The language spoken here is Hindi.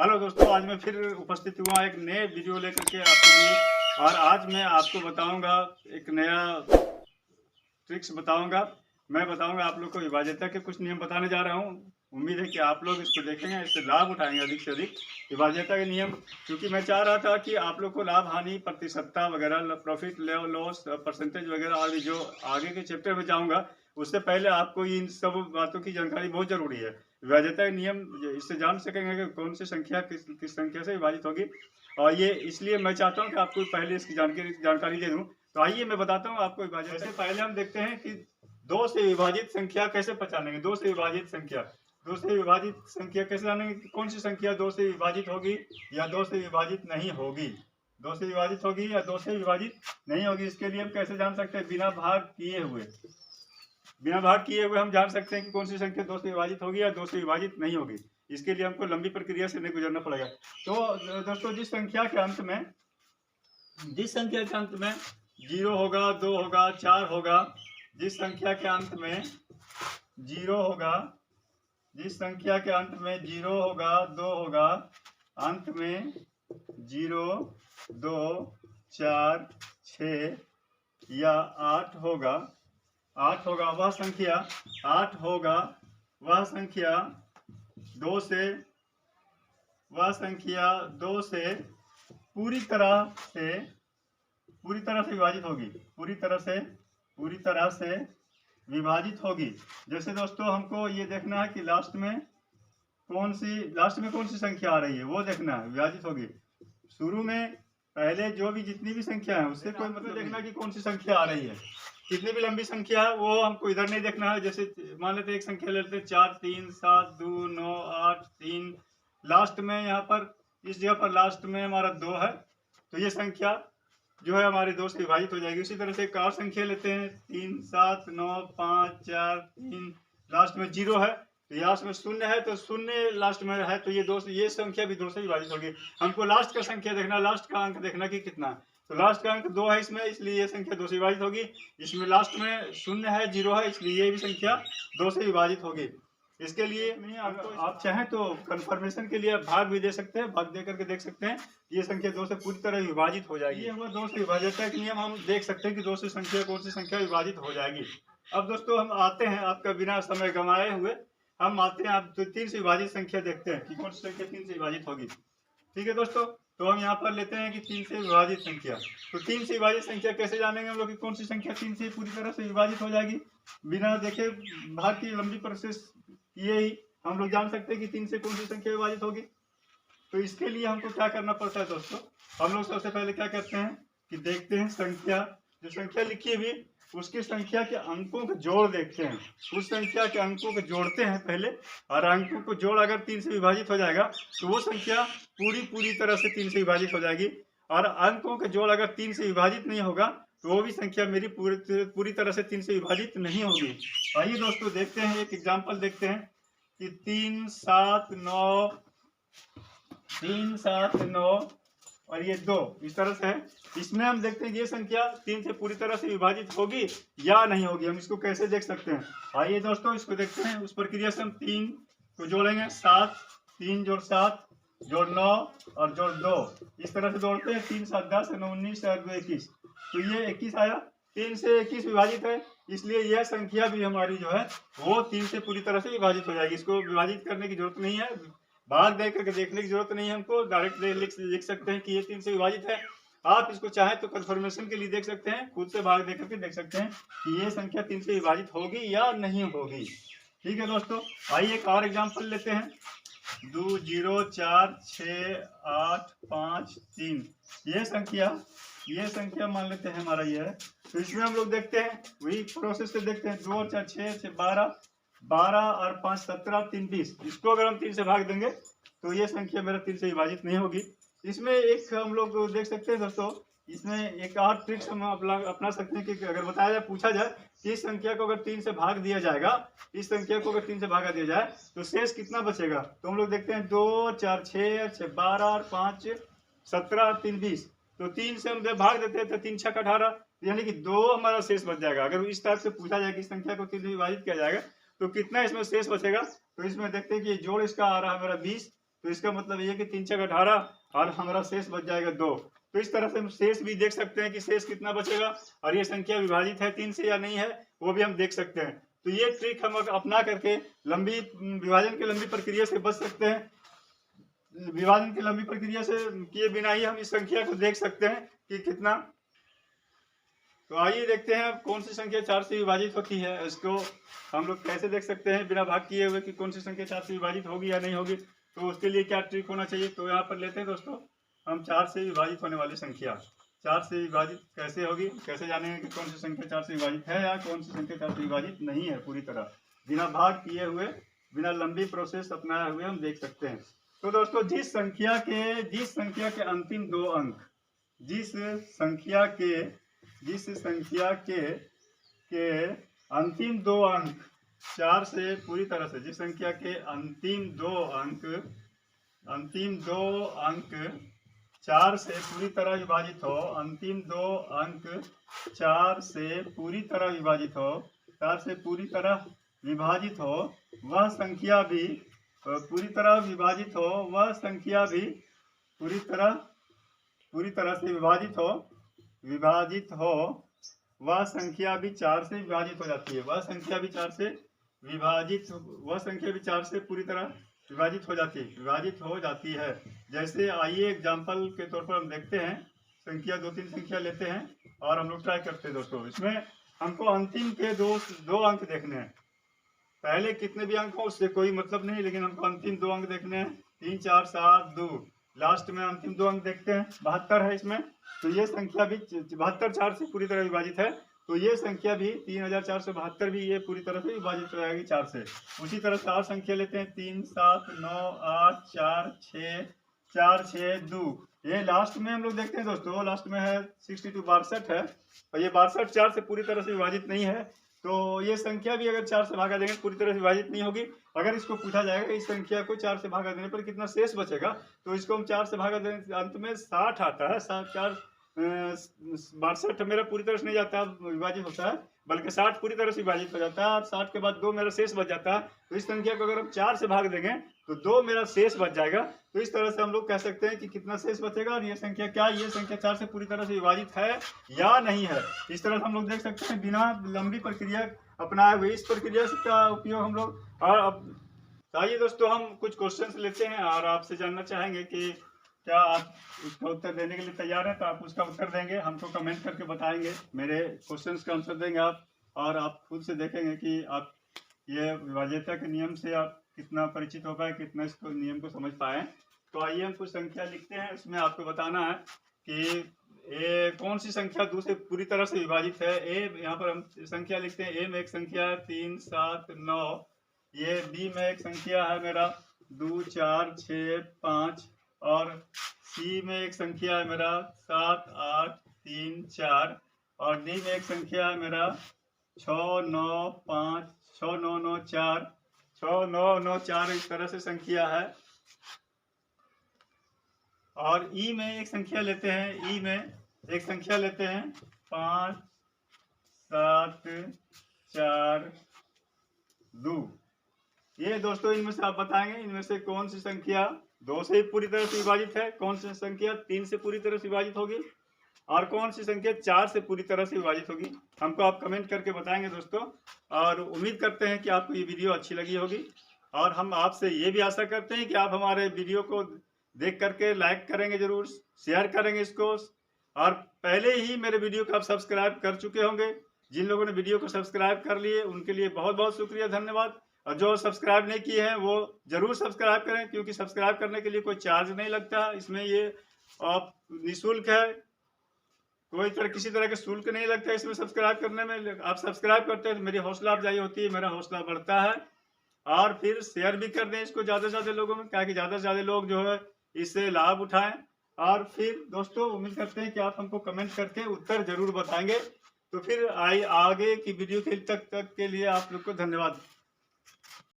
हेलो दोस्तों, आज मैं फिर उपस्थित हुआ एक नए वीडियो लेकर के आपके लिए। और आज मैं आपको बताऊंगा एक नया ट्रिक्स बताऊंगा। मैं बताऊंगा आप लोग को विभाज्यता के कुछ नियम बताने जा रहा हूं। उम्मीद है कि आप लोग इसको देखेंगे, इससे लाभ उठाएंगे अधिक से अधिक। विभाज्यता के नियम, क्योंकि मैं चाह रहा था कि आप लोग को लाभ हानि प्रतिशतता वगैरह, प्रॉफिट लॉस परसेंटेज वगैरह, और जो आगे के चैप्टर में जाऊंगा उससे पहले आपको इन सब बातों की जानकारी बहुत जरूरी है। विभाज्यता के नियम इससे जान सकेंगे कि कौन सी संख्या किस संख्या से विभाजित होगी। और ये इसलिए मैं चाहता हूँ कि आपको पहले इसकी जानकारी दे दूँ। तो आइए मैं बताता हूँ आपको विभाजन से पहले हम देखते हैं कि दो से विभाजित संख्या कैसे पहचानेंगे। दो से विभाजित संख्या कैसे जानेंगे कि कौन सी संख्या दो से विभाजित होगी या दो से विभाजित नहीं होगी। दो से विभाजित होगी या दो से विभाजित नहीं होगी, इसके लिए हम कैसे जान सकते हैं? बिना भाग किए हुए हम जान सकते हैं कि कौन सी संख्या दो से विभाजित होगी या दो से विभाजित नहीं होगी। इसके लिए हमको लंबी प्रक्रिया से नहीं गुजरना पड़ेगा। तो दोस्तों, जिस संख्या के अंत में 0 होगा, 2 होगा, 4 होगा, जिस संख्या के अंत में 0 होगा, 2 होगा, अंत में 0, 2, 4, 6 या 8 होगा, वह संख्या 2 से पूरी तरह से विभाजित होगी। जैसे दोस्तों, हमको ये देखना है कि लास्ट में कौन सी संख्या आ रही है, वो देखना है, विभाजित होगी। शुरू में पहले जो भी जितनी भी संख्या है उससे कोई मतलब देखना कि कौन सी संख्या आ रही है। कितनी भी लंबी संख्या है वो हमको इधर नहीं देखना है। जैसे मान लेते एक संख्या लेते 4, 3, 7, 2, 9, 8, 3, लास्ट में यहाँ पर इस जगह पर लास्ट में हमारा 2 है, तो ये संख्या जो है हमारी 2 से विभाजित हो जाएगी। उसी तरह से एक और संख्या लेते हैं 3, 7, 9, 5, 4, 3, लास्ट में 0 है, तो लास्ट में 0 है, तो 0 लास्ट में है, तो ये संख्या भी 2 से विभाजित होगी। हमको लास्ट का संख्या देखना, लास्ट का अंक देखना कि कितना है। तो लास्ट का अंक 2 है इसमें, इसलिए ये संख्या 2 से विभाजित होगी। इसमें लास्ट में 0 है, 0 है, इसलिए ये भी संख्या 2 से विभाजित होगी। इसके लिए आप चाहें तो कंफर्मेशन के लिए भाग भी दे सकते हैं, भाग दे करके देख सकते हैं ये संख्या 2 से पूरी तरह विभाजित हो जाएगी। ये हुआ 2 से विभाज्यता का नियम। हम देख सकते हैं कि 2 से कौन सी संख्या विभाजित हो जाएगी। अब दोस्तों, हम आते हैं, आपका बिना समय गंवाए हुए हम आते हैं, आप 3 से विभाजित संख्या देखते हैं कि कौन सी संख्या 3 से विभाजित होगी। ठीक है दोस्तों, तो हम यहाँ पर लेते हैं कि 3 से विभाजित संख्या। तो 3 से विभाजित संख्या कैसे जानेंगे हम लोग कि कौन सी संख्या 3 से पूरी तरह से विभाजित हो जाएगी? बिना देखे भाग की लंबी प्रोसेस किए ही हम लोग जान सकते हैं कि 3 से कौन सी संख्या विभाजित होगी। तो इसके लिए हमको क्या करना पड़ता है दोस्तों? हम लोग सबसे पहले क्या करते हैं कि देखते हैं जो संख्या लिखी हुई उसकी संख्या के अंकों का जोड़ देखते हैं। उस संख्या के अंकों को जोड़ते हैं पहले, और अंकों को जोड़ अगर 3 से विभाजित हो जाएगा तो वो संख्या पूरी तरह से 3 से विभाजित हो जाएगी। और अंकों का जोड़ अगर 3 से विभाजित नहीं होगा तो वो भी संख्या मेरी पूरी तरह से 3 से विभाजित नहीं होगी। आइए दोस्तों, देखते हैं, एक एग्जाम्पल देखते हैं कि 3, 7, 9 और ये 2 इस तरह से है। इसमें हम देखते हैं कि ये संख्या 3 से पूरी तरह से विभाजित होगी या नहीं होगी। हम इसको कैसे देख सकते हैं? आइए दोस्तों, इसको देखते हैं। उस प्रक्रिया से हम 3 को जोड़ेंगे, 7, 3 जोड़ 7 जोड़ 9 और जोड़ 2, इस तरह से जोड़ते हैं। 3, 7, 10, 9, 19 और 2, 21, तो ये 21 आया। 3 से 21 विभाजित है, इसलिए यह संख्या भी हमारी जो है वो 3 से पूरी तरह से विभाजित हो जाएगी। इसको विभाजित करने की जरूरत नहीं है, भाग देख करके देखने की जरूरत नहीं है। हमको डायरेक्ट लिख सकते हैं कि ये 3 से विभाजित है। आप इसको चाहें तो कंफर्मेशन के लिए देख सकते हैं, खुद से भाग देख करके देख सकते हैं कि ये संख्या 3 से विभाजित होगी या नहीं होगी। ठीक है दोस्तों, आइए एक और एग्जाम्पल लेते हैं। 2, 0, 4, 6, 8, 5, 3, ये संख्या मान लेते हैं हमारा ये है। तो इसमें हम लोग देखते हैं, वही प्रोसेस से देखते हैं। 2 और 4, 6, 12 और 5, 17, 3, 20। इसको अगर हम 3 से भाग देंगे तो ये संख्या मेरा 3 से विभाजित नहीं होगी। इसमें एक हम लोग देख सकते हैं दोस्तों, इसमें एक और ट्रिक्स हम अपना सकते हैं कि अगर बताया जाए, पूछा जाए कि इस संख्या को अगर 3 से भाग दिया जाएगा, इस संख्या को अगर 3 से भागा दिया जाए तो शेष कितना बचेगा? तो हम लोग देखते हैं 2, 4, 6, 12 और 5, 17, 3, 20। तो 3 से हम जब भाग देते हैं तो 3, 6, 18, यानी कि 2 हमारा शेष बच जाएगा। अगर इस टाइप से पूछा जाए कि इस संख्या को 3 से विभाजित किया जाएगा तो कितना इसमें शेष बचेगा? तो इसमें देखते हैं कि जोड़ इसका आ रहा है मेरा 20, तो इसका मतलब ये कि 3 छक 18 और हमारा शेष बच जाएगा 2। तो इस तरह से हम शेष भी देख सकते हैं कि शेष कितना बचेगा और ये संख्या विभाजित है 3 से या नहीं है, वो भी हम देख सकते हैं। तो ये ट्रिक हम अपना करके विभाजन की लंबी प्रक्रिया से बच सकते हैं। विभाजन की लंबी प्रक्रिया से किए बिना ही हम इस संख्या को देख सकते हैं कि कितना। तो आइए देखते हैं कौन सी संख्या 4 से विभाजित होती है। इसको हम लोग कैसे देख सकते हैं बिना भाग किए हुए कि कौन सी संख्या 4 से विभाजित होगी या नहीं होगी। तो उसके लिए क्या ट्रिक होना चाहिए, तो यहाँ पर लेते हैं दोस्तों हम 4 से विभाजित होने वाली संख्या। 4 से विभाजित कैसे होगी, कैसे जानेंगे कि कौन सी संख्या 4 से विभाजित है या कौन सी संख्या 4 से विभाजित नहीं है। पूरी तरह बिना भाग किए हुए, बिना लंबी प्रोसेस अपनाए हुए हम देख सकते हैं। तो दोस्तों जिस संख्या के अंतिम 2 अंक, जिस संख्या के अंतिम 2 अंक 4 से पूरी तरह से, जिस संख्या के अंतिम 2 अंक 4 से पूरी तरह विभाजित हो, अंतिम 2 अंक 4 से पूरी तरह विभाजित हो, 4 से पूरी तरह विभाजित हो, वह संख्या भी पूरी तरह विभाजित हो, वह संख्या भी पूरी तरह से विभाजित हो, वह संख्या भी 4 से विभाजित हो जाती है। वह संख्या भी 4 से पूरी तरह विभाजित हो जाती है। जैसे आइए एग्जाम्पल के तौर पर हम देखते हैं, संख्या 2-3 संख्या लेते हैं और हम लोग ट्राई करते हैं दोस्तों। इसमें हमको अंतिम के दो अंक देखने हैं। पहले कितने भी अंक हो उससे कोई मतलब नहीं, लेकिन हमको अंतिम 2 अंक देखने हैं। 3, 4, 7, 2, लास्ट में अंतिम 2 अंक देखते हैं। 72 है इसमें, तो ये संख्या भी 72 4 से पूरी तरह विभाजित है। तो ये संख्या भी 3472 भी ये पूरी तरह से विभाजित हो जाएगी 4 से। उसी तरह से और संख्या लेते हैं 3, 7, 9, 8, 4, 6, 2। ये लास्ट में हम लोग देखते हैं दोस्तों, लास्ट में है 62 62 है, और ये 62 4 से पूरी तरह से विभाजित नहीं है। तो ये संख्या भी अगर 4 से भागा देंगे पूरी तरह से विभाजित नहीं होगी। अगर इसको पूछा जाएगा इस संख्या को 4 से भागा देने पर कितना शेष बचेगा, तो इसको हम 4 से भागा देने अंत में 60 आता है। 4 62 मेरा पूरी तरह से नहीं जाता विभाजित होता है, बल्कि 60 पूरी तरह से विभाजित हो जाता है और 60 के बाद 2 मेरा शेष बच जाता है। तो इस संख्या को अगर हम 4 से भाग देंगे तो 2 मेरा शेष बच जाएगा। तो इस तरह से हम लोग कह सकते हैं कि कितना शेष बचेगा और ये संख्या 4 से पूरी तरह से विभाजित है या नहीं है। इस तरह से हम लोग देख सकते हैं बिना लंबी प्रक्रिया अपनाए हुए। इस प्रक्रिया का उपयोग हम लोग, और अब आइए दोस्तों हम कुछ क्वेश्चंस लेते हैं और आपसे जानना चाहेंगे कि क्या आप उसका उत्तर देने के लिए तैयार हैं। तो आप उसका उत्तर देंगे, हमको कमेंट करके बताएंगे, मेरे क्वेश्चंस का आंसर देंगे आप, और आप खुद से देखेंगे कि आप ये विभाज्यता के नियम से आप कितना परिचित हो पाए, कितना इसको नियम को समझ पाए। तो आइए हम कुछ संख्या लिखते हैं, उसमें आपको बताना है कि कौन सी संख्या 2 से पूरी तरह से विभाजित है। यहाँ पर हम संख्या लिखते हैं। ए में एक संख्या है 3, 7, 9। ये बी में एक संख्या है मेरा 2, 4, 6, 5, और सी में एक संख्या है मेरा 7, 8, 3, 4, और डी में एक संख्या है मेरा 6, 9, 5, 6, 9, 9, 4, 6, 9, 9, 4। इस तरह से संख्या है। और ई में एक संख्या लेते हैं, ई में एक संख्या लेते हैं 5, 7, 4, 2। ये दोस्तों इनमें से आप बताएंगे इनमें से कौन सी संख्या 2 से पूरी तरह से विभाजित है, कौन सी संख्या 3 से पूरी तरह से विभाजित होगी, और कौन सी संख्या 4 से पूरी तरह से विभाजित होगी। हमको आप कमेंट करके बताएंगे दोस्तों। और उम्मीद करते हैं कि आपको ये वीडियो अच्छी लगी होगी, और हम आपसे ये भी आशा करते हैं कि आप हमारे वीडियो को देख करके लाइक करेंगे, जरूर शेयर करेंगे इसको, और पहले ही मेरे वीडियो को आप सब्सक्राइब कर चुके होंगे। जिन लोगों ने वीडियो को सब्सक्राइब कर लिए उनके लिए बहुत बहुत शुक्रिया, धन्यवाद। और जो सब्सक्राइब नहीं किए हैं वो जरूर सब्सक्राइब करें, क्योंकि सब्सक्राइब करने के लिए कोई चार्ज नहीं लगता। इसमें ये निःशुल्क है, किसी तरह का शुल्क नहीं लगता इसमें सब्सक्राइब करने में। आप सब्सक्राइब करते हैं तो मेरी हौसला अफजाई होती है, मेरा हौसला बढ़ता है। और फिर शेयर भी कर दें इसको ज़्यादा से ज़्यादा लोगों में, ताकि ज़्यादा से ज़्यादा लोग जो है इससे लाभ उठाएं। और फिर दोस्तों उम्मीद करते हैं कि आप हमको कमेंट करके उत्तर जरूर बताएंगे। तो फिर आगे की वीडियो के तक के लिए आप लोग को धन्यवाद।